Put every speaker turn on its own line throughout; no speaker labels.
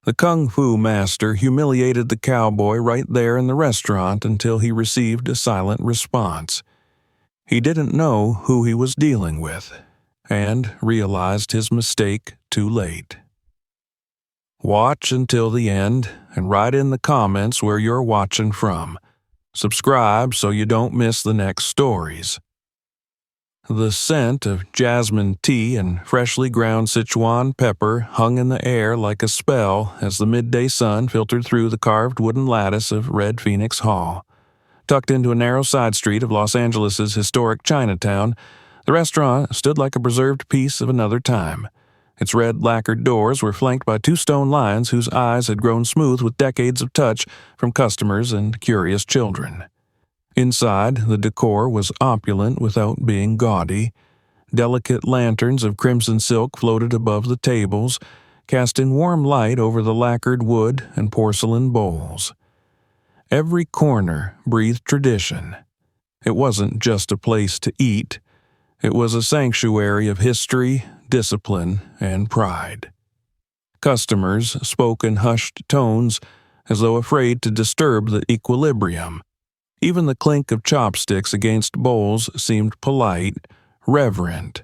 The kung fu master humiliated the cowboy right there in the restaurant until he received a silent response. He didn't know who he was dealing with, and realized his mistake too late. Watch until the end, and write in the comments where you're watching from. Subscribe so you don't miss the next stories. The scent of jasmine tea and freshly ground Sichuan pepper hung in the air like a spell as the midday sun filtered through the carved wooden lattice of Red Phoenix Hall. Tucked into a narrow side street of Los Angeles' historic Chinatown, the restaurant stood like a preserved piece of another time. Its red lacquered doors were flanked by two stone lions whose eyes had grown smooth with decades of touch from customers and curious children. Inside, the decor was opulent without being gaudy. Delicate lanterns of crimson silk floated above the tables, casting warm light over the lacquered wood and porcelain bowls. Every corner breathed tradition. It wasn't just a place to eat. It was a sanctuary of history, discipline, and pride. Customers spoke in hushed tones, as though afraid to disturb the equilibrium. Even the clink of chopsticks against bowls seemed polite, reverent.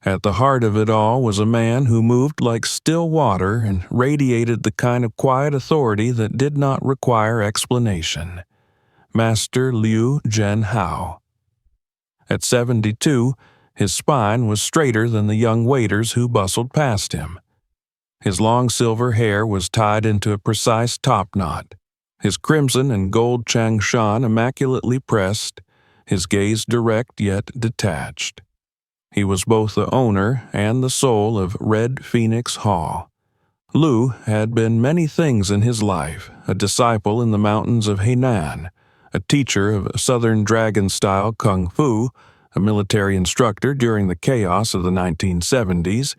At the heart of it all was a man who moved like still water and radiated the kind of quiet authority that did not require explanation. Master Liu Zhenhao. At 72, his spine was straighter than the young waiters who bustled past him. His long silver hair was tied into a precise topknot, his crimson and gold changshan immaculately pressed, his gaze direct yet detached. He was both the owner and the soul of Red Phoenix Hall. Liu had been many things in his life: a disciple in the mountains of Hainan, a teacher of Southern Dragon-style kung fu, a military instructor during the chaos of the 1970s,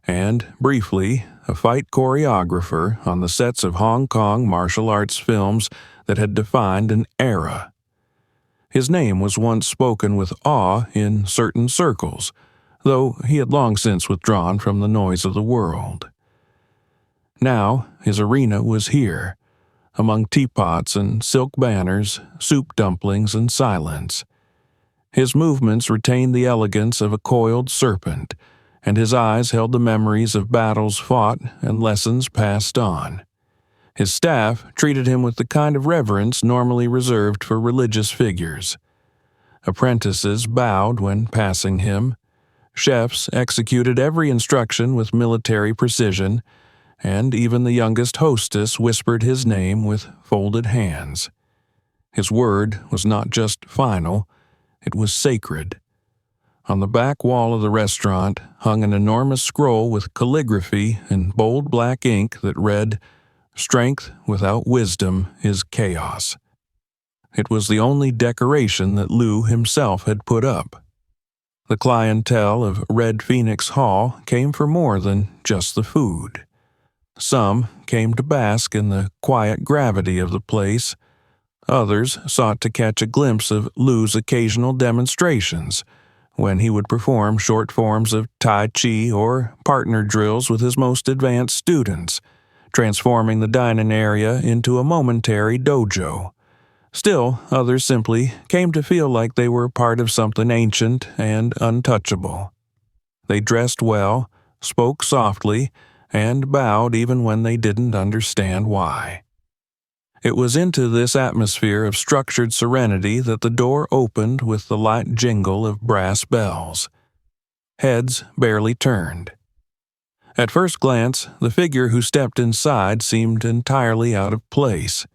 and, briefly, a fight choreographer on the sets of Hong Kong martial arts films that had defined an era. His name was once spoken with awe in certain circles, though he had long since withdrawn from the noise of the world. Now his arena was here, among teapots and silk banners, soup dumplings and silence. His movements retained the elegance of a coiled serpent, and his eyes held the memories of battles fought and lessons passed on. His staff treated him with the kind of reverence normally reserved for religious figures. Apprentices bowed when passing him. Chefs executed every instruction with military precision, and even the youngest hostess whispered his name with folded hands. His word was not just final, it was sacred. On the back wall of the restaurant hung an enormous scroll with calligraphy in bold black ink that read, "Strength without wisdom is chaos." It was the only decoration that Liu himself had put up. The clientele of Red Phoenix Hall came for more than just the food. Some came to bask in the quiet gravity of the place. Others sought to catch a glimpse of Liu's occasional demonstrations, when he would perform short forms of Tai Chi or partner drills with his most advanced students, transforming the dining area into a momentary dojo. Still, others simply came to feel like they were part of something ancient and untouchable. They dressed well, spoke softly, and bowed even when they didn't understand why. It was into this atmosphere of structured serenity that the door opened with the light jingle of brass bells. Heads barely turned. At first glance, the figure who stepped inside seemed entirely out of place.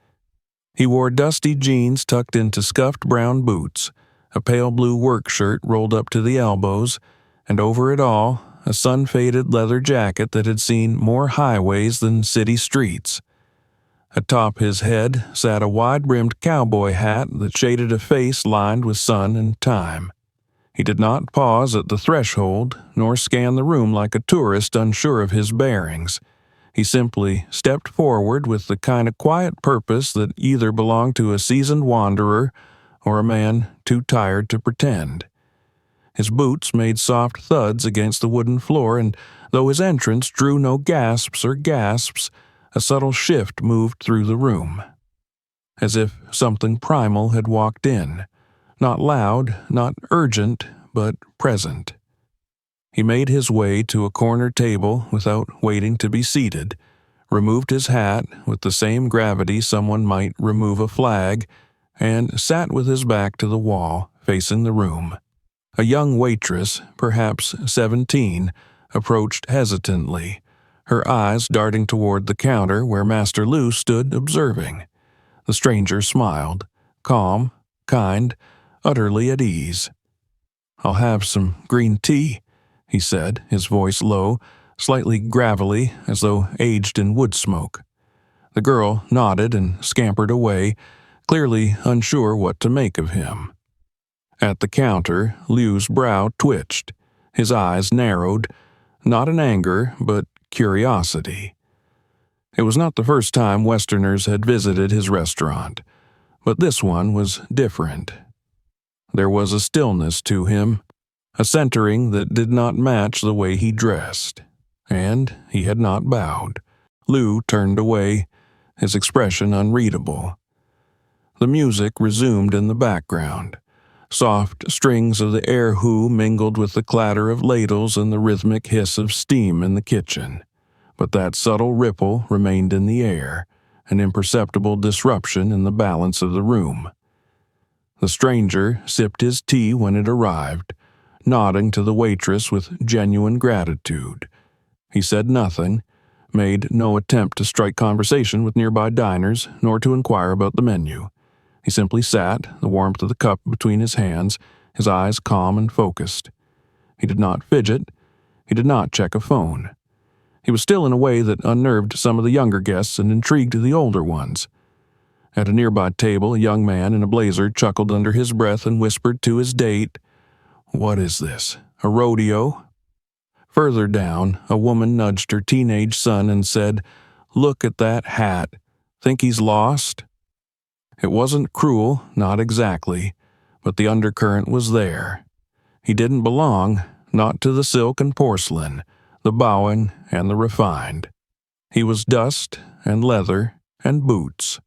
He wore dusty jeans tucked into scuffed brown boots, a pale blue work shirt rolled up to the elbows, and over it all, a sun-faded leather jacket that had seen more highways than city streets. Atop his head sat a wide-brimmed cowboy hat that shaded a face lined with sun and time. He did not pause at the threshold, nor scan the room like a tourist unsure of his bearings. He simply stepped forward with the kind of quiet purpose that either belonged to a seasoned wanderer or a man too tired to pretend. His boots made soft thuds against the wooden floor, and though his entrance drew no gasps or gasps, A subtle shift moved through the room, as if something primal had walked in, not loud, not urgent, but present. He made his way to a corner table without waiting to be seated, removed his hat with the same gravity someone might remove a flag, and sat with his back to the wall, facing the room. A young waitress, perhaps 17, approached hesitantly, her eyes darting toward the counter where Master Lou stood observing. The stranger smiled, calm, kind, utterly at ease. "I'll have some green tea," he said, his voice low, slightly gravelly, as though aged in wood smoke. The girl nodded and scampered away, clearly unsure what to make of him. At the counter, Liu's brow twitched, his eyes narrowed, not in anger, but curiosity. It was not the first time Westerners had visited his restaurant, but this one was different. There was a stillness to him, a centering that did not match the way he dressed, and he had not bowed. Liu turned away, his expression unreadable. The music resumed in the background. Soft strings of the erhu mingled with the clatter of ladles and the rhythmic hiss of steam in the kitchen, but that subtle ripple remained in the air, an imperceptible disruption in the balance of the room. The stranger sipped his tea when it arrived, nodding to the waitress with genuine gratitude. He said nothing, made no attempt to strike conversation with nearby diners, nor to inquire about the menu. He simply sat, the warmth of the cup between his hands, his eyes calm and focused. He did not fidget. He did not check a phone. He was still in a way that unnerved some of the younger guests and intrigued the older ones. At a nearby table, a young man in a blazer chuckled under his breath and whispered to his date, "What is this, a rodeo?" Further down, a woman nudged her teenage son and said, "Look at that hat. Think he's lost?" It wasn't cruel, not exactly, but the undercurrent was there. He didn't belong, not to the silk and porcelain, the bowing and the refined. He was dust and leather and boots.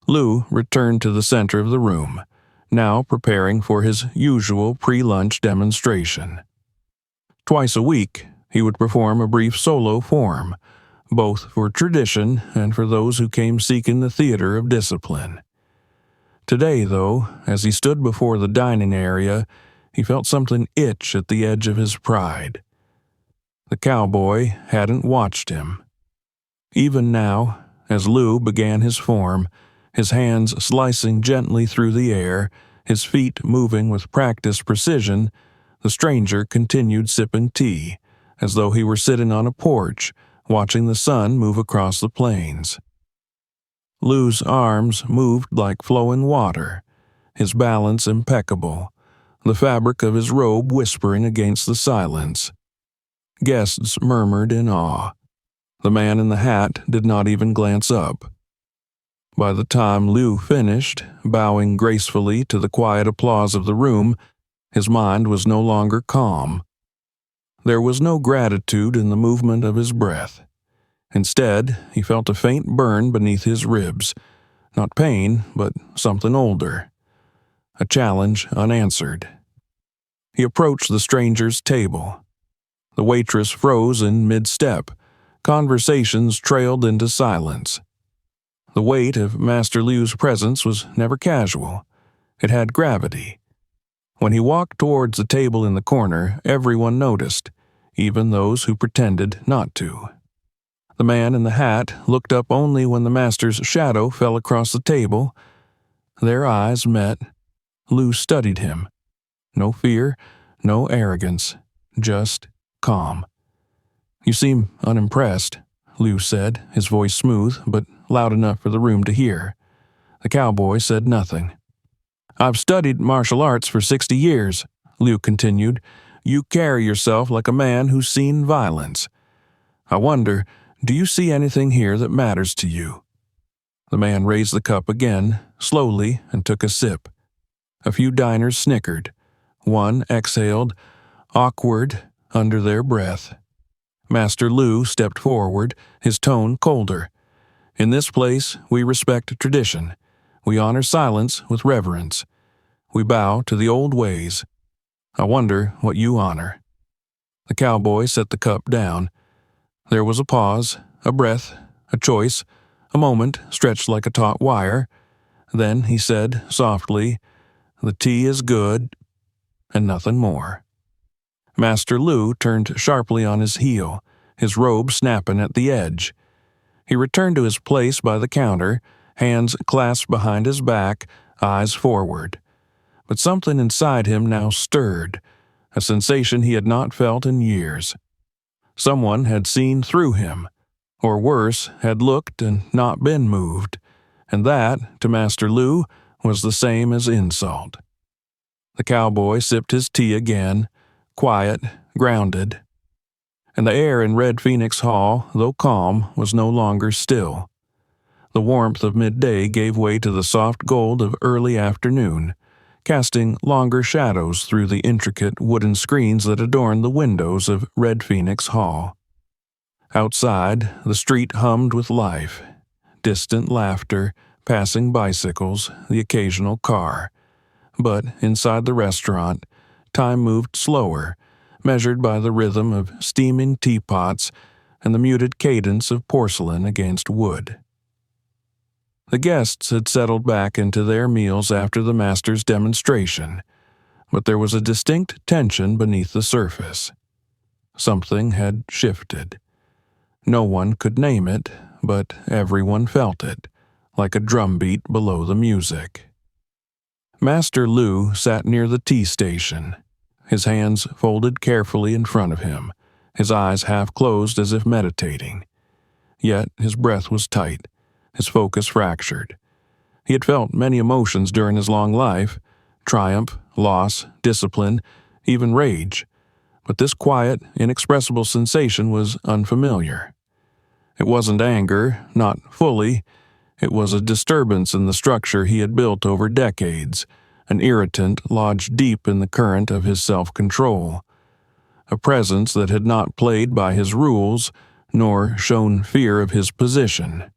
Lou returned to the center of the room, now preparing for his usual pre-lunch demonstration. Twice a week, he would perform a brief solo form, both for tradition and for those who came seeking the theater of discipline. Today, though, as he stood before the dining area, he felt something itch at the edge of his pride. The cowboy hadn't watched him. Even now, as Lou began his form, his hands slicing gently through the air, his feet moving with practiced precision, the stranger continued sipping tea, as though he were sitting on a porch, watching the sun move across the plains. Lou's arms moved like flowing water, his balance impeccable, the fabric of his robe whispering against the silence. Guests murmured in awe. The man in the hat did not even glance up. By the time Lou finished, bowing gracefully to the quiet applause of the room, his mind was no longer calm. There was no gratitude in the movement of his breath. Instead, he felt a faint burn beneath his ribs, not pain, but something older. A challenge unanswered. He approached the stranger's table. The waitress froze in mid-step. Conversations trailed into silence. The weight of Master Liu's presence was never casual. It had gravity. When he walked towards the table in the corner, everyone noticed, even those who pretended not to. The man in the hat looked up only when the master's shadow fell across the table. Their eyes met. Liu studied him. No fear, no arrogance, just calm. "You seem unimpressed," Liu said, his voice smooth, but loud enough for the room to hear. The cowboy said nothing. "I've studied martial arts for 60 years, Liu continued. "You carry yourself like a man who's seen violence. I wonder, do you see anything here that matters to you?" The man raised the cup again, slowly, and took a sip. A few diners snickered. One exhaled, awkward, under their breath. Master Lu stepped forward, his tone colder. "In this place, we respect tradition. We honor silence with reverence. We bow to the old ways. I wonder what you honor." The cowboy set the cup down. There was a pause, a breath, a choice, a moment stretched like a taut wire. Then he said softly, "The tea is good," and nothing more. Master Lu turned sharply on his heel, his robe snapping at the edge. He returned to his place by the counter, hands clasped behind his back, eyes forward. But something inside him now stirred, a sensation he had not felt in years. Someone had seen through him, or worse, had looked and not been moved, and that, to Master Lu, was the same as insult. The cowboy sipped his tea again, quiet, grounded, and the air in Red Phoenix Hall, though calm, was no longer still. The warmth of midday gave way to the soft gold of early afternoon, casting longer shadows through the intricate wooden screens that adorned the windows of Red Phoenix Hall. Outside, the street hummed with life, distant laughter, passing bicycles, the occasional car. But inside the restaurant, time moved slower, measured by the rhythm of steaming teapots and the muted cadence of porcelain against wood. The guests had settled back into their meals after the master's demonstration, but there was a distinct tension beneath the surface. Something had shifted. No one could name it, but everyone felt it, like a drumbeat below the music. Master Lu sat near the tea station, his hands folded carefully in front of him, his eyes half closed as if meditating. Yet his breath was tight, his focus fractured. He had felt many emotions during his long life: triumph, loss, discipline, even rage. But this quiet, inexpressible sensation was unfamiliar. It wasn't anger, not fully. It was a disturbance in the structure he had built over decades, an irritant lodged deep in the current of his self-control, a presence that had not played by his rules, nor shown fear of his position.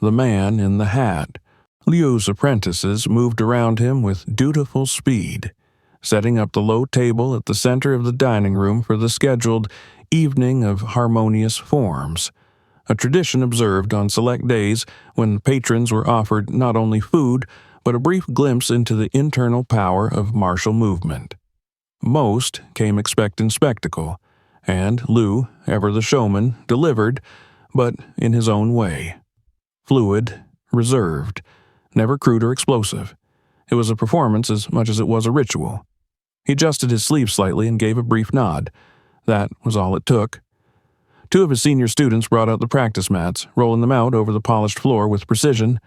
The man in the hat. Liu's apprentices moved around him with dutiful speed, setting up the low table at the center of the dining room for the scheduled evening of harmonious forms, a tradition observed on select days when patrons were offered not only food, but a brief glimpse into the internal power of martial movement. Most came expecting spectacle, and Liu, ever the showman, delivered, but in his own way. Fluid, reserved, never crude or explosive. It was a performance as much as it was a ritual. He adjusted his sleeve slightly and gave a brief nod. That was all it took. Two of his senior students brought out the practice mats, rolling them out over the polished floor with precision.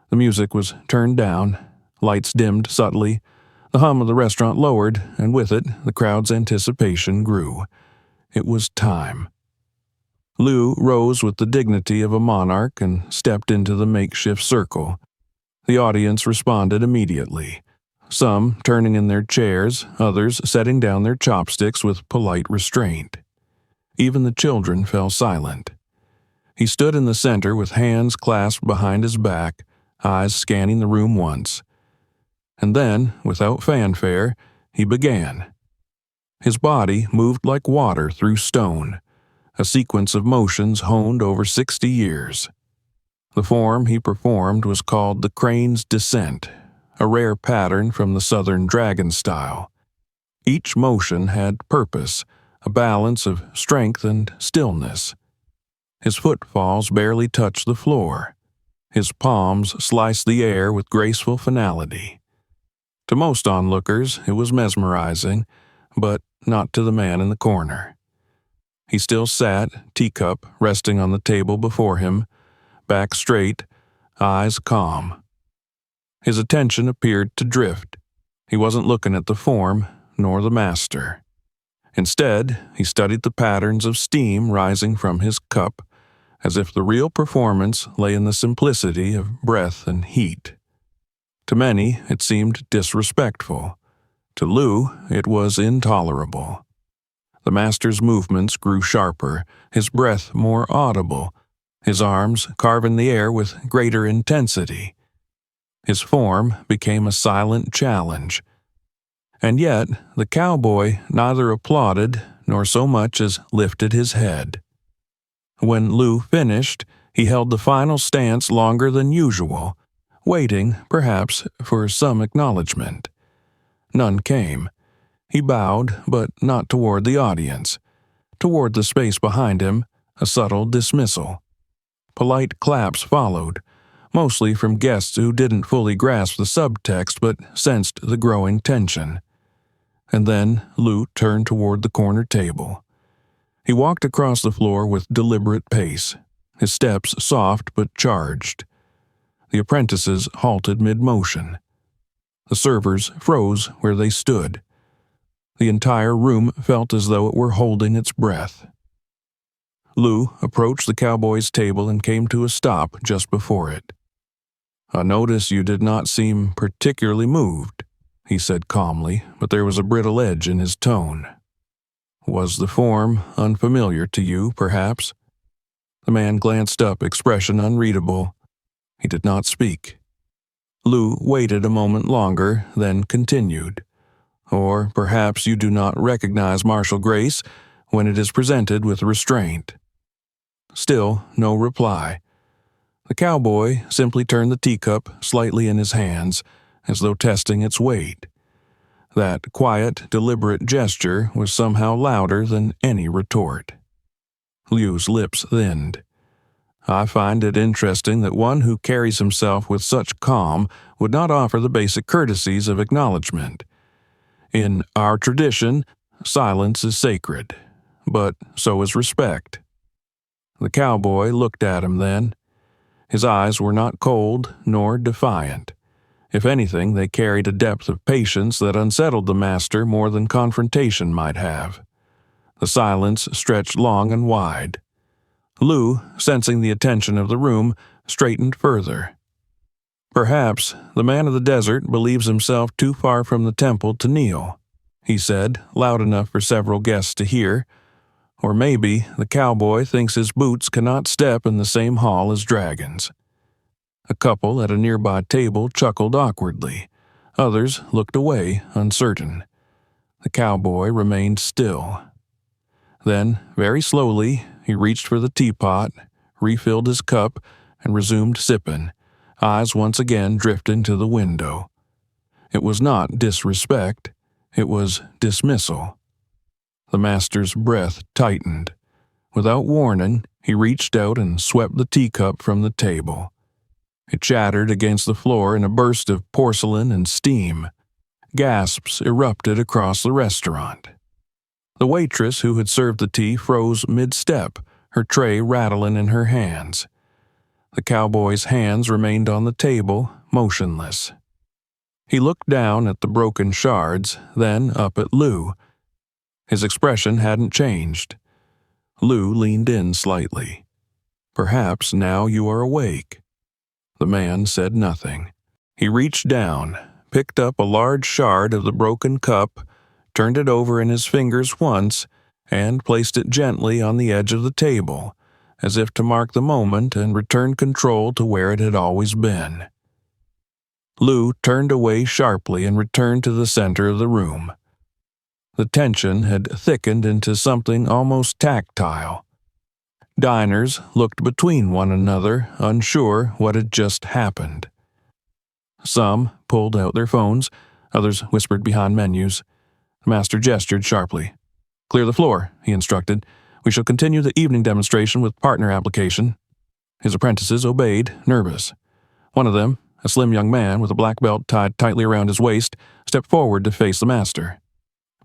The music was turned down, lights dimmed subtly, the hum of the restaurant lowered, and with it, the crowd's anticipation grew. It was time. Liu rose with the dignity of a monarch and stepped into the makeshift circle. The audience responded immediately, some turning in their chairs, others setting down their chopsticks with polite restraint. Even the children fell silent. He stood in the center with hands clasped behind his back, eyes scanning the room once. And then, without fanfare, he began. His body moved like water through stone, a sequence of motions honed over 60 years. The form he performed was called the Crane's Descent, a rare pattern from the Southern Dragon style. Each motion had purpose, a balance of strength and stillness. His footfalls barely touched the floor. His palms sliced the air with graceful finality. To most onlookers, it was mesmerizing, but not to the man in the corner. He still sat, teacup resting on the table before him, back straight, eyes calm. His attention appeared to drift. He wasn't looking at the form, nor the master. Instead, he studied the patterns of steam rising from his cup, as if the real performance lay in the simplicity of breath and heat. To many, it seemed disrespectful. To Liu, it was intolerable. The master's movements grew sharper, his breath more audible, his arms carving the air with greater intensity. His form became a silent challenge. And yet, the cowboy neither applauded nor so much as lifted his head. When Lou finished, he held the final stance longer than usual, waiting, perhaps, for some acknowledgement. None came. He bowed, but not toward the audience. Toward the space behind him, a subtle dismissal. Polite claps followed, mostly from guests who didn't fully grasp the subtext but sensed the growing tension. And then Lou turned toward the corner table. He walked across the floor with deliberate pace, his steps soft but charged. The apprentices halted mid-motion. The servers froze where they stood. The entire room felt as though it were holding its breath. Lou approached the cowboy's table and came to a stop just before it. "I notice you did not seem particularly moved," he said calmly, but there was a brittle edge in his tone. "Was the form unfamiliar to you, perhaps?" The man glanced up, expression unreadable. He did not speak. Lou waited a moment longer, then continued. "Or perhaps you do not recognize martial grace when it is presented with restraint." Still no reply. The cowboy simply turned the teacup slightly in his hands, as though testing its weight. That quiet, deliberate gesture was somehow louder than any retort. Liu's lips thinned. "I find it interesting that one who carries himself with such calm would not offer the basic courtesies of acknowledgement. In our tradition, silence is sacred, but so is respect." The cowboy looked at him then. His eyes were not cold nor defiant. If anything, they carried a depth of patience that unsettled the master more than confrontation might have. The silence stretched long and wide. Lou, sensing the attention of the room, straightened further. "Perhaps the man of the desert believes himself too far from the temple to kneel," he said, loud enough for several guests to hear. "Or maybe the cowboy thinks his boots cannot step in the same hall as dragons." A couple at a nearby table chuckled awkwardly. Others looked away, uncertain. The cowboy remained still. Then, very slowly, he reached for the teapot, refilled his cup, and resumed sipping, eyes once again drifting to the window. It was not disrespect, it was dismissal. The master's breath tightened. Without warning, he reached out and swept the teacup from the table. It shattered against the floor in a burst of porcelain and steam. Gasps erupted across the restaurant. The waitress who had served the tea froze mid-step, her tray rattling in her hands. The cowboy's hands remained on the table, motionless. He looked down at the broken shards, then up at Lou. His expression hadn't changed. Lou leaned in slightly. "Perhaps now you are awake." The man said nothing. He reached down, picked up a large shard of the broken cup, turned it over in his fingers once, and placed it gently on the edge of the table, as if to mark the moment and return control to where it had always been. Lou turned away sharply and returned to the center of the room. The tension had thickened into something almost tactile. Diners looked between one another, unsure what had just happened. Some pulled out their phones, others whispered behind menus. The master gestured sharply. "Clear the floor," he instructed. "We shall continue the evening demonstration with partner application." His apprentices obeyed, nervous. One of them, a slim young man with a black belt tied tightly around his waist, stepped forward to face the master.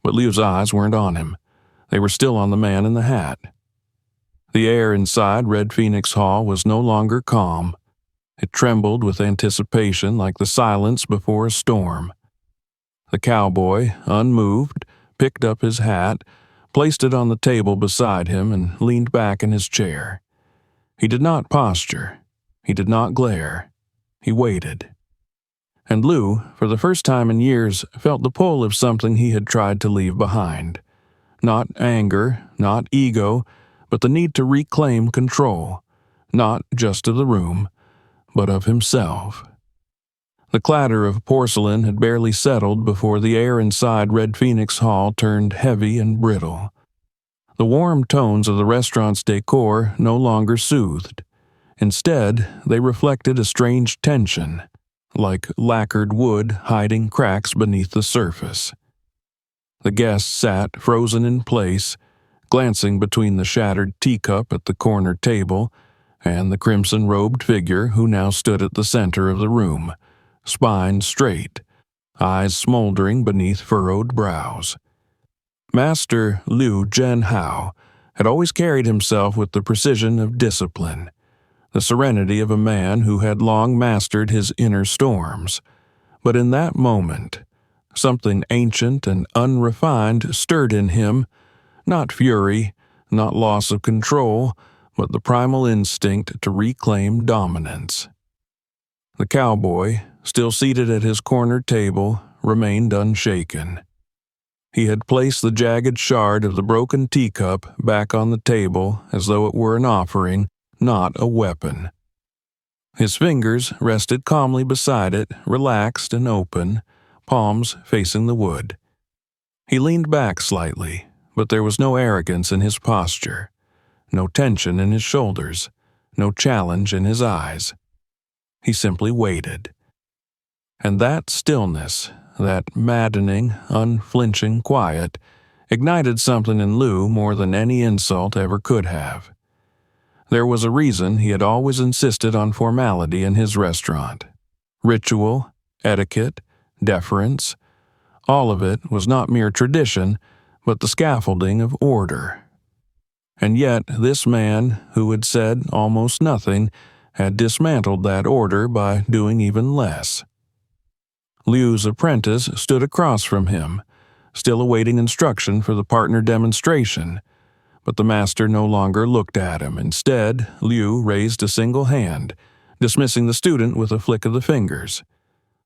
But Liu's eyes weren't on him. They were still on the man in the hat. The air inside Red Phoenix Hall was no longer calm. It trembled with anticipation like the silence before a storm. The cowboy, unmoved, picked up his hat, placed it on the table beside him, and leaned back in his chair. He did not posture. He did not glare. He waited. And Lou, for the first time in years, felt the pull of something he had tried to leave behind. Not anger, not ego, but the need to reclaim control, not just of the room, but of himself. The clatter of porcelain had barely settled before the air inside Red Phoenix Hall turned heavy and brittle. The warm tones of the restaurant's decor no longer soothed. Instead, they reflected a strange tension, like lacquered wood hiding cracks beneath the surface. The guests sat frozen in place, glancing between the shattered teacup at the corner table and the crimson-robed figure who now stood at the center of the room, spine straight, eyes smoldering beneath furrowed brows. Master Liu Zhenhao had always carried himself with the precision of discipline, the serenity of a man who had long mastered his inner storms. But in that moment, something ancient and unrefined stirred in him, not fury, not loss of control, but the primal instinct to reclaim dominance. The cowboy, still seated at his corner table, remained unshaken. He had placed the jagged shard of the broken teacup back on the table as though it were an offering, not a weapon. His fingers rested calmly beside it, relaxed and open, palms facing the wood. He leaned back slightly, but there was no arrogance in his posture, no tension in his shoulders, no challenge in his eyes. He simply waited. And that stillness, that maddening, unflinching quiet, ignited something in Liu more than any insult ever could have. There was a reason he had always insisted on formality in his restaurant. Ritual, etiquette, deference, all of it was not mere tradition, but the scaffolding of order. And yet this man, who had said almost nothing, had dismantled that order by doing even less. Liu's apprentice stood across from him, still awaiting instruction for the partner demonstration, but the master no longer looked at him. Instead, Liu raised a single hand, dismissing the student with a flick of the fingers.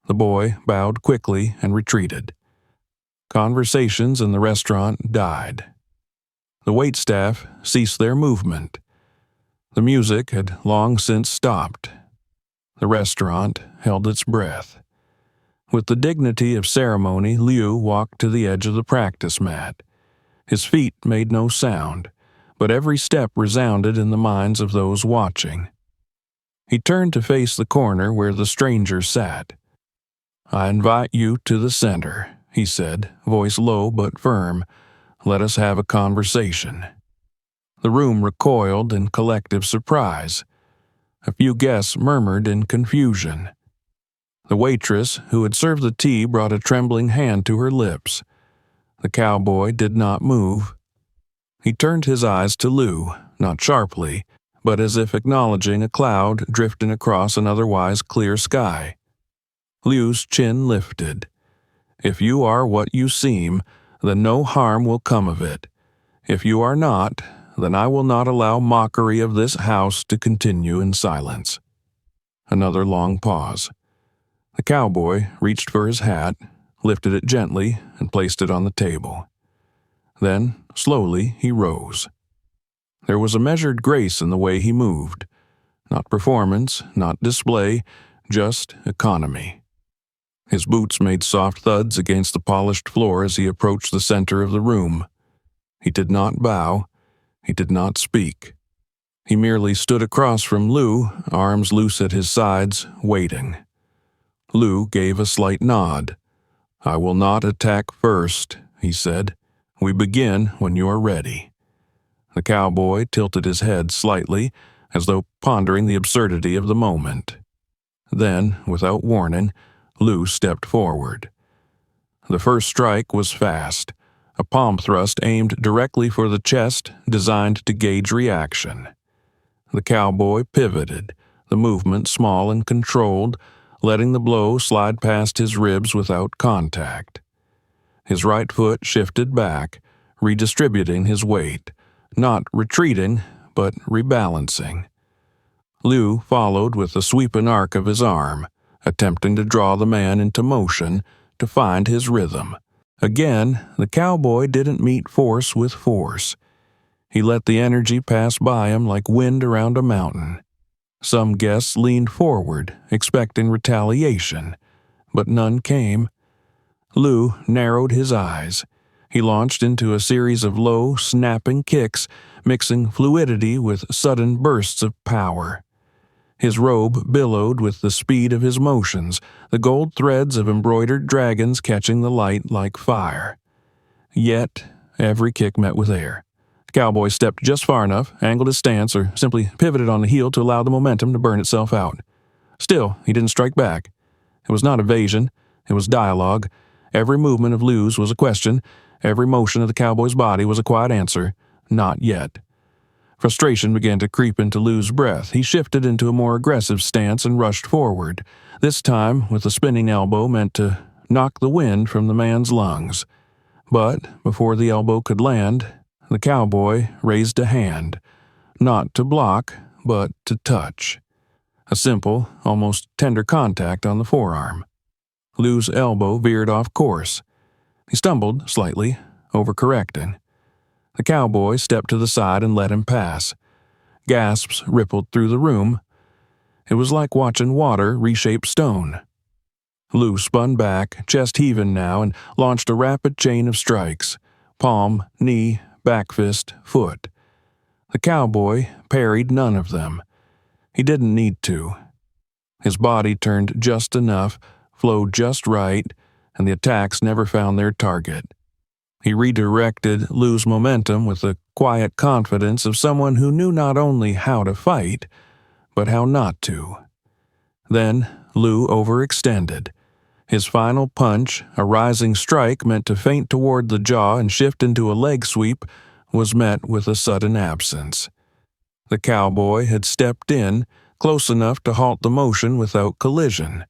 The boy bowed quickly and retreated. Conversations in the restaurant died. The waitstaff ceased their movement. The music had long since stopped. The restaurant held its breath. With the dignity of ceremony, Liu walked to the edge of the practice mat. His feet made no sound, but every step resounded in the minds of those watching. He turned to face the corner where the stranger sat. "I invite you to the center," he said, voice low but firm. "Let us have a conversation." The room recoiled in collective surprise. A few guests murmured in confusion. The waitress who had served the tea brought a trembling hand to her lips. The cowboy did not move. He turned his eyes to Liu, not sharply, but as if acknowledging a cloud drifting across an otherwise clear sky. Liu's chin lifted. "If you are what you seem, then no harm will come of it. If you are not, then I will not allow mockery of this house to continue in silence." Another long pause. The cowboy reached for his hat, lifted it gently, and placed it on the table. Then, slowly, he rose. There was a measured grace in the way he moved. Not performance, not display, just economy. His boots made soft thuds against the polished floor as he approached the center of the room. He did not bow. He did not speak. He merely stood across from Liu, arms loose at his sides, waiting. Liu gave a slight nod. "I will not attack first," he said. "We begin when you are ready." The cowboy tilted his head slightly, as though pondering the absurdity of the moment. Then, without warning, Liu stepped forward. The first strike was fast, a palm thrust aimed directly for the chest, designed to gauge reaction. The cowboy pivoted, the movement small and controlled, letting the blow slide past his ribs without contact. His right foot shifted back, redistributing his weight, not retreating, but rebalancing. Liu followed with a sweeping arc of his arm, attempting to draw the man into motion, to find his rhythm, Again, the cowboy didn't meet force with force. He let the energy pass by him like wind around a mountain. Some guests leaned forward, expecting retaliation, but none came. Lou narrowed his eyes. He launched into a series of low, snapping kicks, mixing fluidity with sudden bursts of power. His robe billowed with the speed of his motions, the gold threads of embroidered dragons catching the light like fire. Yet, every kick met with air. The cowboy stepped just far enough, angled his stance, or simply pivoted on the heel to allow the momentum to burn itself out. Still, he didn't strike back. It was not evasion, it was dialogue. Every movement of Lou's was a question. Every motion of the cowboy's body was a quiet answer. Not yet. Frustration began to creep into Lou's breath. He shifted into a more aggressive stance and rushed forward, this time with a spinning elbow meant to knock the wind from the man's lungs. But before the elbow could land, the cowboy raised a hand, not to block, but to touch. A simple, almost tender contact on the forearm. Lou's elbow veered off course. He stumbled slightly, overcorrecting. The cowboy stepped to the side and let him pass. Gasps rippled through the room. It was like watching water reshape stone. Lou spun back, chest heaving now, and launched a rapid chain of strikes. Palm, knee, back fist, foot. The cowboy parried none of them. He didn't need to. His body turned just enough, flowed just right, and the attacks never found their target. He redirected Lou's momentum with the quiet confidence of someone who knew not only how to fight, but how not to. Then Lou overextended. His final punch, a rising strike meant to feint toward the jaw and shift into a leg sweep, was met with a sudden absence. The cowboy had stepped in, close enough to halt the motion without collision.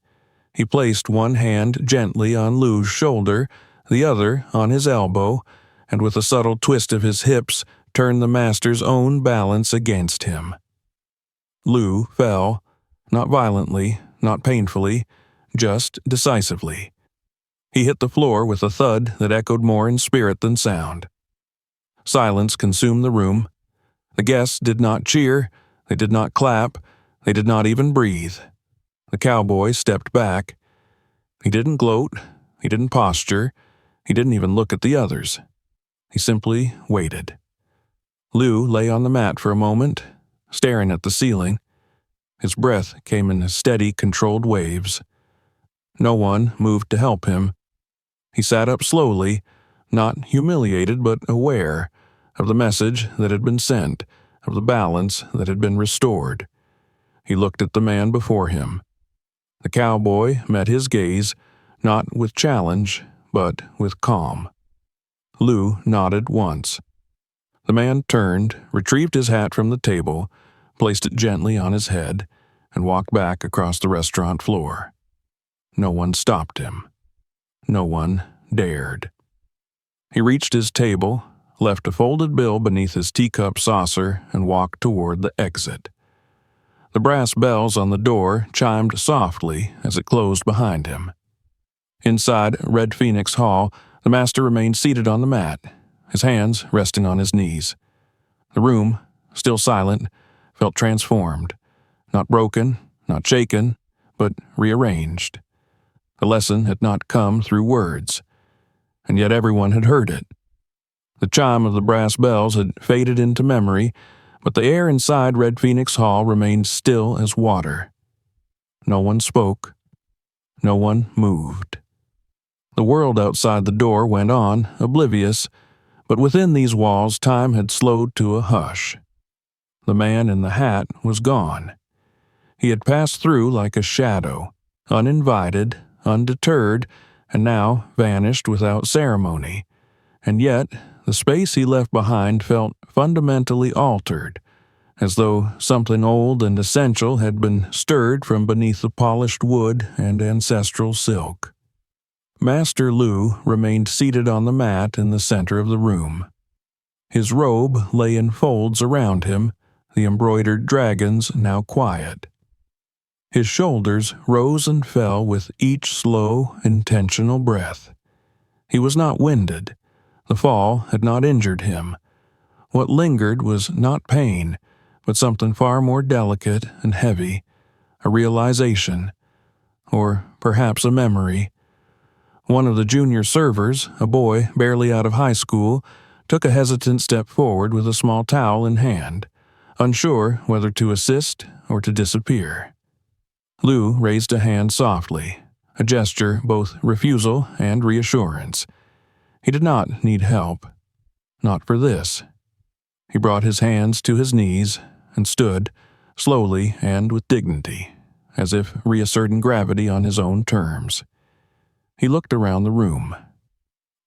He placed one hand gently on Lou's shoulder, the other on his elbow, and with a subtle twist of his hips, turned the master's own balance against him. Lou fell, not violently, not painfully, just decisively. He hit the floor with a thud that echoed more in spirit than sound. Silence consumed the room. The guests did not cheer, they did not clap, they did not even breathe. The cowboy stepped back. He didn't gloat, he didn't posture, he didn't even look at the others. He simply waited. Lou lay on the mat for a moment, staring at the ceiling. His breath came in steady, controlled waves. No one moved to help him. He sat up slowly, not humiliated but aware of the message that had been sent, of the balance that had been restored. He looked at the man before him. The cowboy met his gaze, not with challenge, but with calm. Lou nodded once. The man turned, retrieved his hat from the table, placed it gently on his head, and walked back across the restaurant floor. No one stopped him. No one dared. He reached his table, left a folded bill beneath his teacup saucer, and walked toward the exit. The brass bells on the door chimed softly as it closed behind him. Inside Red Phoenix Hall, the master remained seated on the mat, his hands resting on his knees. The room, still silent, felt transformed, not broken, not shaken, but rearranged. The lesson had not come through words, and yet everyone had heard it. The chime of the brass bells had faded into memory, but the air inside Red Phoenix Hall remained still as water. No one spoke. No one moved. The world outside the door went on, oblivious, but within these walls time had slowed to a hush. The man in the hat was gone. He had passed through like a shadow, uninvited, undeterred, and now vanished without ceremony. And yet, the space he left behind felt fundamentally altered, as though something old and essential had been stirred from beneath the polished wood and ancestral silk. Master Lou remained seated on the mat in the center of the room. His robe lay in folds around him, the embroidered dragons now quiet. His shoulders rose and fell with each slow, intentional breath. He was not winded. The fall had not injured him. What lingered was not pain, but something far more delicate and heavy, a realization, or perhaps a memory. One of the junior servers, a boy barely out of high school, took a hesitant step forward with a small towel in hand, unsure whether to assist or to disappear. Lou raised a hand softly, a gesture both refusal and reassurance. He did not need help. Not for this. He brought his hands to his knees and stood, slowly and with dignity, as if reasserting gravity on his own terms. He looked around the room.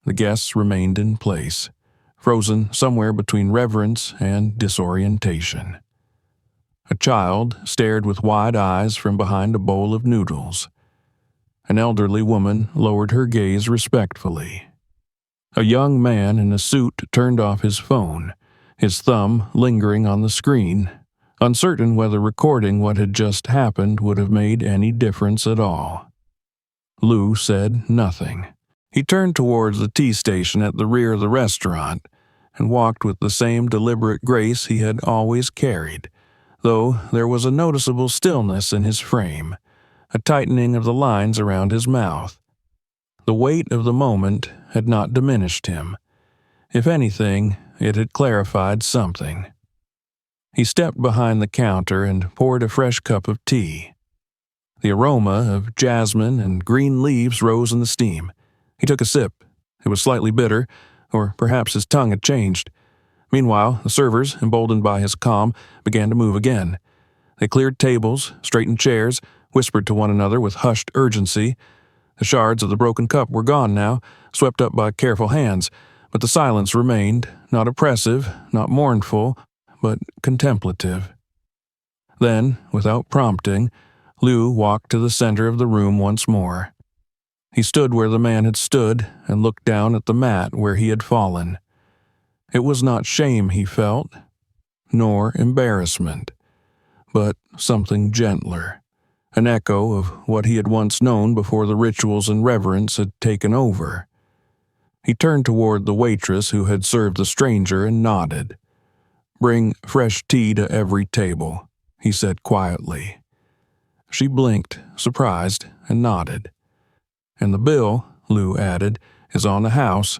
The guests remained in place, frozen somewhere between reverence and disorientation. A child stared with wide eyes from behind a bowl of noodles. An elderly woman lowered her gaze respectfully. A young man in a suit turned off his phone, his thumb lingering on the screen, uncertain whether recording what had just happened would have made any difference at all. Lou said nothing. He turned towards the tea station at the rear of the restaurant and walked with the same deliberate grace he had always carried, though there was a noticeable stillness in his frame, a tightening of the lines around his mouth. The weight of the moment had not diminished him. If anything, it had clarified something. He stepped behind the counter and poured a fresh cup of tea. The aroma of jasmine and green leaves rose in the steam. He took a sip. It was slightly bitter, or perhaps his tongue had changed. Meanwhile, the servers, emboldened by his calm, began to move again. They cleared tables, straightened chairs, whispered to one another with hushed urgency. The shards of the broken cup were gone now, swept up by careful hands, but the silence remained, not oppressive, not mournful, but contemplative. Then, without prompting, Lou walked to the center of the room once more. He stood where the man had stood and looked down at the mat where he had fallen. It was not shame he felt, nor embarrassment, but something gentler, an echo of what he had once known before the rituals and reverence had taken over. He turned toward the waitress who had served the stranger and nodded. "Bring fresh tea to every table," he said quietly. She blinked, surprised, and nodded. "And the bill," Lou added, "is on the house."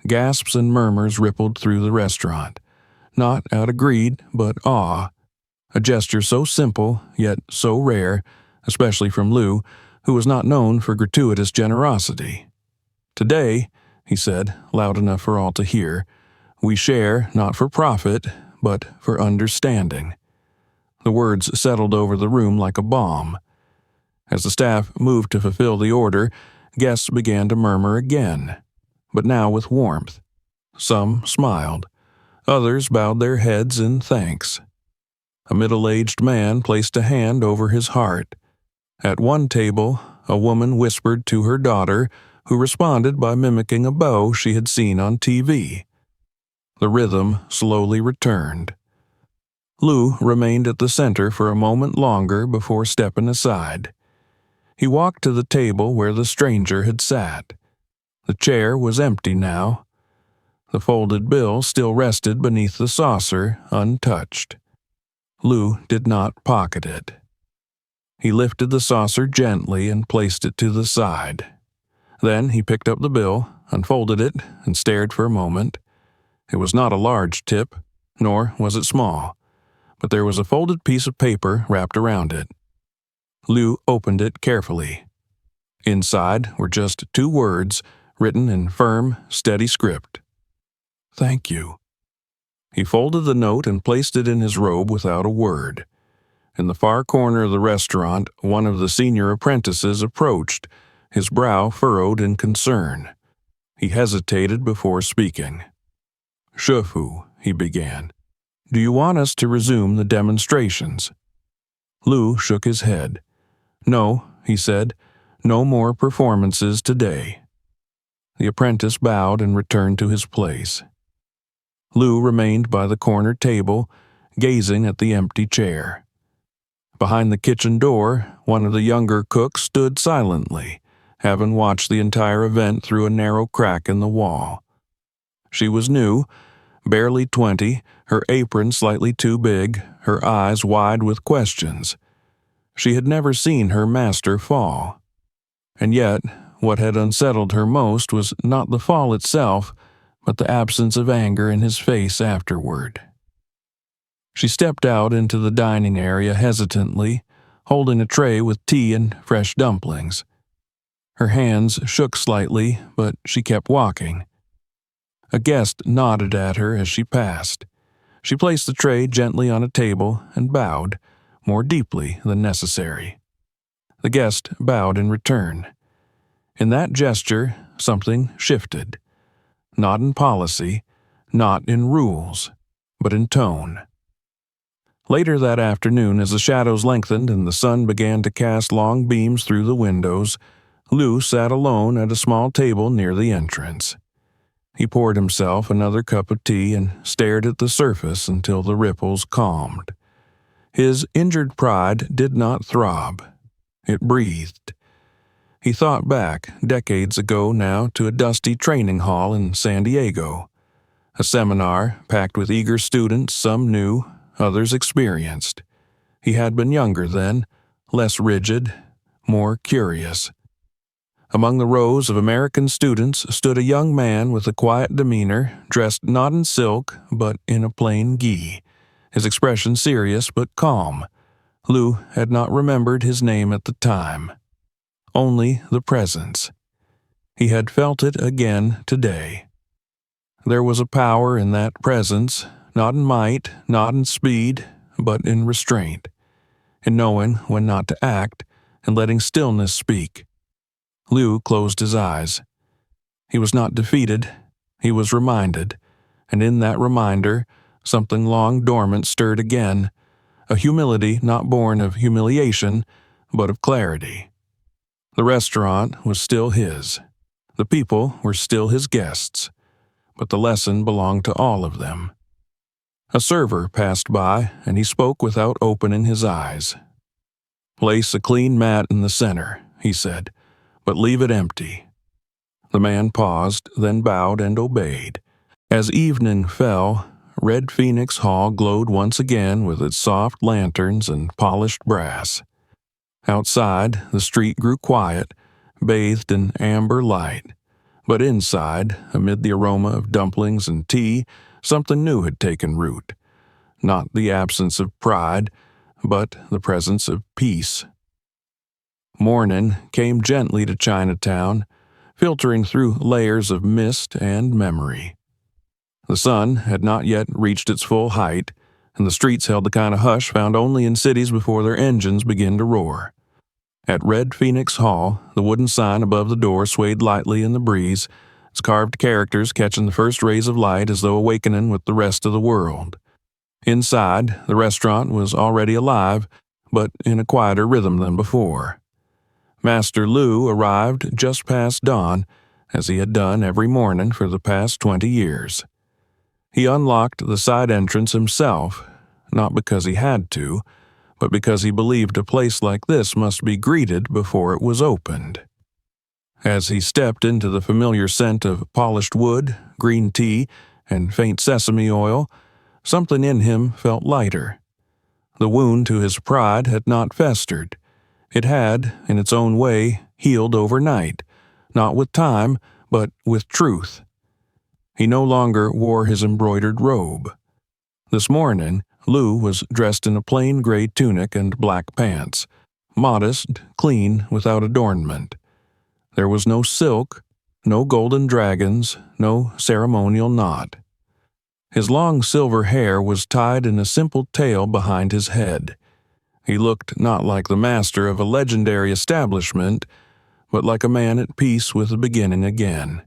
Gasps and murmurs rippled through the restaurant, not out of greed, but awe, a gesture so simple, yet so rare, especially from Lou, who was not known for gratuitous generosity. "Today," he said, loud enough for all to hear, "we share not for profit, but for understanding." The words settled over the room like a bomb. As the staff moved to fulfill the order, guests began to murmur again, but now with warmth. Some smiled. Others bowed their heads in thanks. A middle-aged man placed a hand over his heart. At one table, a woman whispered to her daughter, who responded by mimicking a bow she had seen on TV. The rhythm slowly returned. Lou remained at the center for a moment longer before stepping aside. He walked to the table where the stranger had sat. The chair was empty now. The folded bill still rested beneath the saucer, untouched. Lou did not pocket it. He lifted the saucer gently and placed it to the side. Then he picked up the bill, unfolded it, and stared for a moment. It was not a large tip, nor was it small, but there was a folded piece of paper wrapped around it. Lou opened it carefully. Inside were just 2 words, written in firm, steady script. "Thank you." He folded the note and placed it in his robe without a word. In the far corner of the restaurant, one of the senior apprentices approached, his brow furrowed in concern. He hesitated before speaking. "Shufu," he began, "do you want us to resume the demonstrations?" Lou shook his head. "No," he said, "no more performances today." The apprentice bowed and returned to his place. Lou remained by the corner table, gazing at the empty chair. Behind the kitchen door, one of the younger cooks stood silently, having watched the entire event through a narrow crack in the wall. She was new, barely 20, her apron slightly too big, her eyes wide with questions. She had never seen her master fall. And yet, what had unsettled her most was not the fall itself, but the absence of anger in his face afterward. She stepped out into the dining area hesitantly, holding a tray with tea and fresh dumplings. Her hands shook slightly, but she kept walking. A guest nodded at her as she passed. She placed the tray gently on a table and bowed, more deeply than necessary. The guest bowed in return. In that gesture, something shifted. Not in policy, not in rules, but in tone. Later that afternoon, as the shadows lengthened and the sun began to cast long beams through the windows, Lou sat alone at a small table near the entrance. He poured himself another cup of tea and stared at the surface until the ripples calmed. His injured pride did not throb. It breathed. He thought back, decades ago now, to a dusty training hall in San Diego. A seminar packed with eager students, some new, others experienced. He had been younger then, less rigid, more curious. Among the rows of American students stood a young man with a quiet demeanor, dressed not in silk, but in a plain gi, his expression serious but calm. Lou had not remembered his name at the time. Only the presence. He had felt it again today. There was a power in that presence, not in might, not in speed, but in restraint, in knowing when not to act and letting stillness speak. Lou closed his eyes. He was not defeated, he was reminded, and in that reminder, something long dormant stirred again, a humility not born of humiliation, but of clarity. The restaurant was still his. The people were still his guests, but the lesson belonged to all of them. A server passed by, and he spoke without opening his eyes. "Place a clean mat in the center," he said, "but leave it empty." The man paused, then bowed and obeyed. As evening fell, Red Phoenix Hall glowed once again with its soft lanterns and polished brass. Outside, the street grew quiet, bathed in amber light. But inside, amid the aroma of dumplings and tea, something new had taken root. Not the absence of pride, but the presence of peace. Morning came gently to Chinatown, filtering through layers of mist and memory. The sun had not yet reached its full height, and the streets held the kind of hush found only in cities before their engines begin to roar. At Red Phoenix Hall, the wooden sign above the door swayed lightly in the breeze, its carved characters catching the first rays of light as though awakening with the rest of the world. Inside, the restaurant was already alive, but in a quieter rhythm than before. Master Lou arrived just past dawn, as he had done every morning for the past 20 years. He unlocked the side entrance himself, not because he had to, but because he believed a place like this must be greeted before it was opened. As he stepped into the familiar scent of polished wood, green tea, and faint sesame oil, something in him felt lighter. The wound to his pride had not festered. It had, in its own way, healed overnight, not with time, but with truth. He no longer wore his embroidered robe. This morning, Lou was dressed in a plain gray tunic and black pants, modest, clean, without adornment. There was no silk, no golden dragons, no ceremonial knot. His long silver hair was tied in a simple tail behind his head. He looked not like the master of a legendary establishment, but like a man at peace with the beginning again.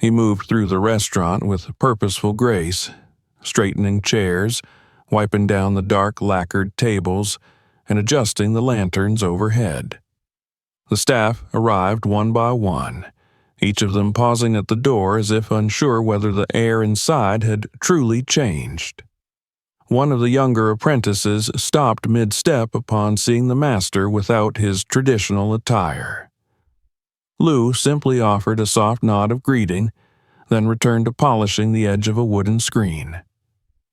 He moved through the restaurant with purposeful grace, straightening chairs, wiping down the dark lacquered tables, and adjusting the lanterns overhead. The staff arrived one by one, each of them pausing at the door as if unsure whether the air inside had truly changed. One of the younger apprentices stopped mid-step upon seeing the master without his traditional attire. Lou simply offered a soft nod of greeting, then returned to polishing the edge of a wooden screen.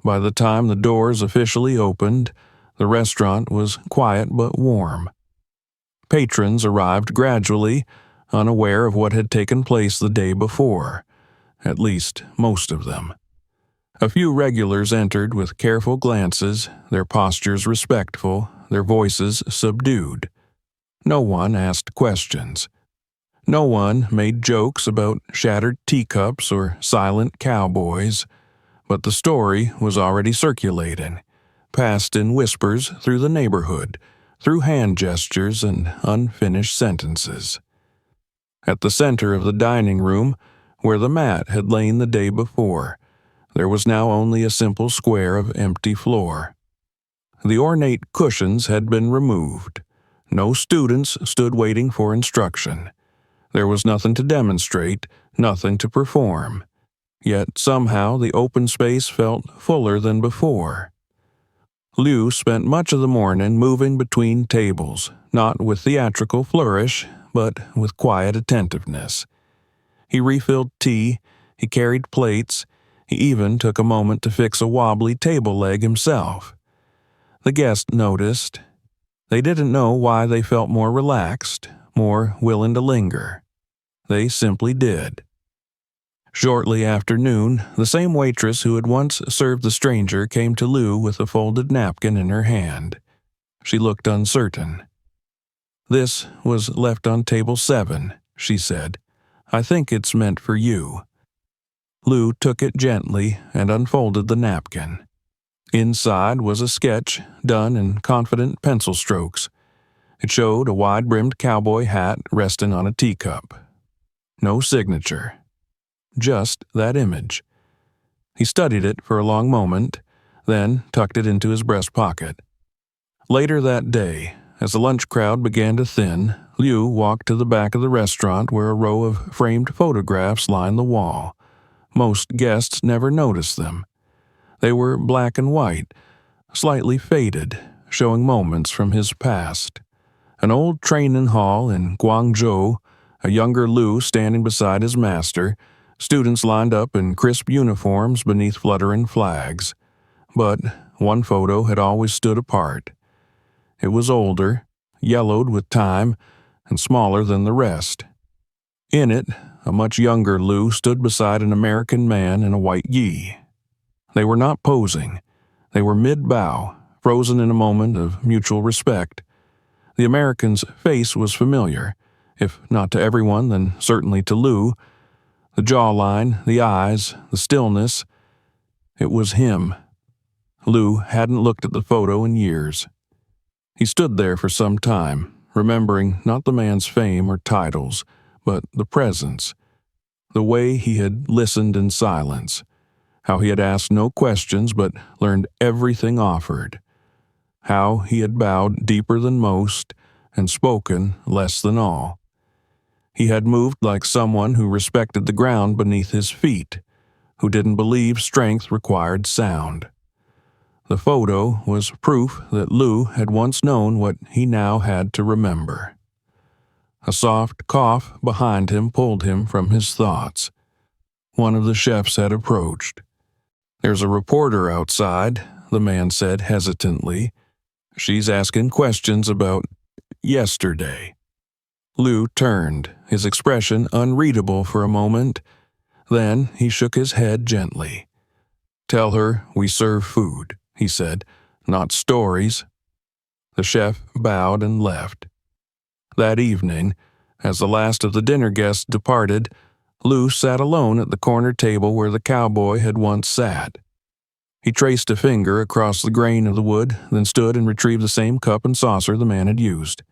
By the time the doors officially opened, the restaurant was quiet but warm. Patrons arrived gradually, unaware of what had taken place the day before, at least most of them. A few regulars entered with careful glances, their postures respectful, their voices subdued. No one asked questions. No one made jokes about shattered teacups or silent cowboys, but the story was already circulating, passed in whispers through the neighborhood, through hand gestures and unfinished sentences. At the center of the dining room, where the mat had lain the day before, there was now only a simple square of empty floor. The ornate cushions had been removed. No students stood waiting for instruction. There was nothing to demonstrate, nothing to perform. Yet somehow the open space felt fuller than before. Liu spent much of the morning moving between tables, not with theatrical flourish, but with quiet attentiveness. He refilled tea, he carried plates, he even took a moment to fix a wobbly table leg himself. The guests noticed. They didn't know why they felt more relaxed, more willing to linger. They simply did. Shortly after noon, the same waitress who had once served the stranger came to Lou with a folded napkin in her hand. She looked uncertain. "This was left on table 7, she said. "I think it's meant for you." Lou took it gently and unfolded the napkin. Inside was a sketch done in confident pencil strokes. It showed a wide-brimmed cowboy hat resting on a teacup. No signature. Just that image. He studied it for a long moment, then tucked it into his breast pocket. Later that day, as the lunch crowd began to thin, Liu walked to the back of the restaurant where a row of framed photographs lined the wall. Most guests never noticed them. They were black and white, slightly faded, showing moments from his past. An old training hall in Guangzhou, a younger Liu standing beside his master, students lined up in crisp uniforms beneath fluttering flags. But one photo had always stood apart. It was older, yellowed with time, and smaller than the rest. In it, a much younger Liu stood beside an American man in a white gi. They were not posing. They were mid-bow, frozen in a moment of mutual respect. The American's face was familiar, if not to everyone, then certainly to Liu. The jawline, the eyes, the stillness. It was him. Liu hadn't looked at the photo in years. He stood there for some time, remembering not the man's fame or titles, but the presence, the way he had listened in silence, how he had asked no questions but learned everything offered, how he had bowed deeper than most and spoken less than all. He had moved like someone who respected the ground beneath his feet, who didn't believe strength required sound. The photo was proof that Liu had once known what he now had to remember. A soft cough behind him pulled him from his thoughts. One of the chefs had approached. "There's a reporter outside," the man said hesitantly. "She's asking questions about yesterday." Liu turned, his expression unreadable for a moment. Then he shook his head gently. "Tell her we serve food," he said, "not stories." The chef bowed and left. That evening, as the last of the dinner guests departed, Liu sat alone at the corner table where the cowboy had once sat. He traced a finger across the grain of the wood, then stood and retrieved the same cup and saucer the man had used.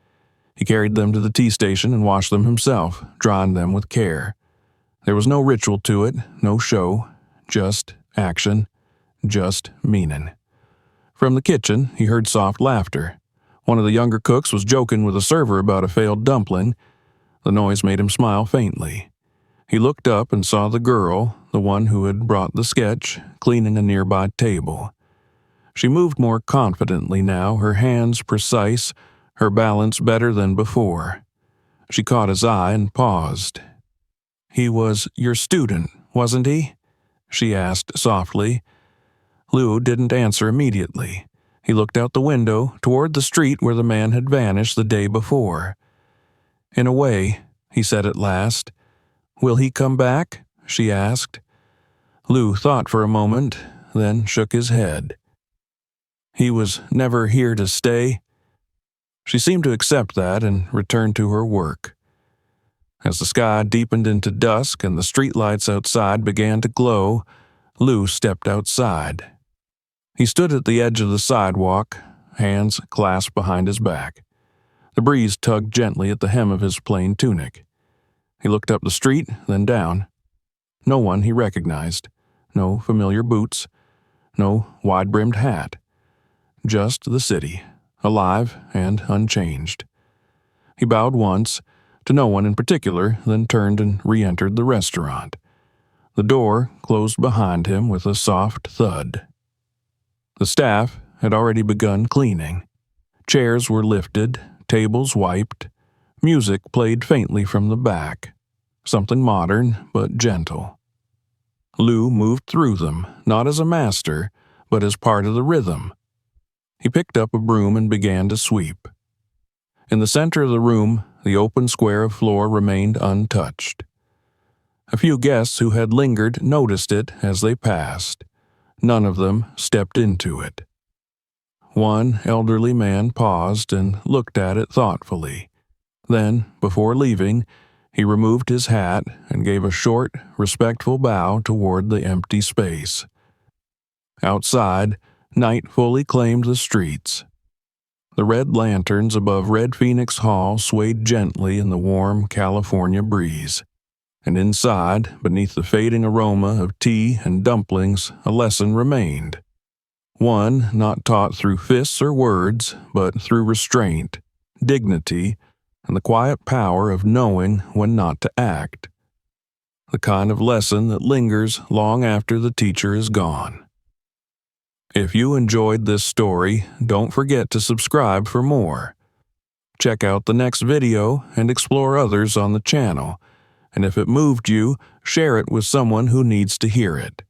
He carried them to the tea station and washed them himself, drying them with care. There was no ritual to it, no show, just action, just meaning. From the kitchen, he heard soft laughter. One of the younger cooks was joking with a server about a failed dumpling. The noise made him smile faintly. He looked up and saw the girl, the one who had brought the sketch, cleaning a nearby table. She moved more confidently now, her hands precise, her balance better than before. She caught his eye and paused. "He was your student, wasn't he?" she asked softly. Lou didn't answer immediately. He looked out the window toward the street where the man had vanished the day before. "In a way," he said at last. "Will he come back?" she asked. Lou thought for a moment, then shook his head. "He was never here to stay." She seemed to accept that and returned to her work. As the sky deepened into dusk and the streetlights outside began to glow, Lou stepped outside. He stood at the edge of the sidewalk, hands clasped behind his back. The breeze tugged gently at the hem of his plain tunic. He looked up the street, then down. No one he recognized. No familiar boots. No wide-brimmed hat. Just the city, alive and unchanged. He bowed once, to no one in particular, then turned and re-entered the restaurant. The door closed behind him with a soft thud. The staff had already begun cleaning. Chairs were lifted, tables wiped. Music played faintly from the back, something modern but gentle. Lou moved through them, not as a master, but as part of the rhythm. He picked up a broom and began to sweep. In the center of the room, the open square of floor remained untouched. A few guests who had lingered noticed it as they passed. None of them stepped into it. One elderly man paused and looked at it thoughtfully. Then, before leaving, he removed his hat and gave a short, respectful bow toward the empty space. Outside, night fully claimed the streets. The red lanterns above Red Phoenix Hall swayed gently in the warm California breeze. And inside, beneath the fading aroma of tea and dumplings, a lesson remained. One not taught through fists or words, but through restraint, dignity, and the quiet power of knowing when not to act. The kind of lesson that lingers long after the teacher is gone. If you enjoyed this story, don't forget to subscribe for more. Check out the next video and explore others on the channel. And if it moved you, share it with someone who needs to hear it.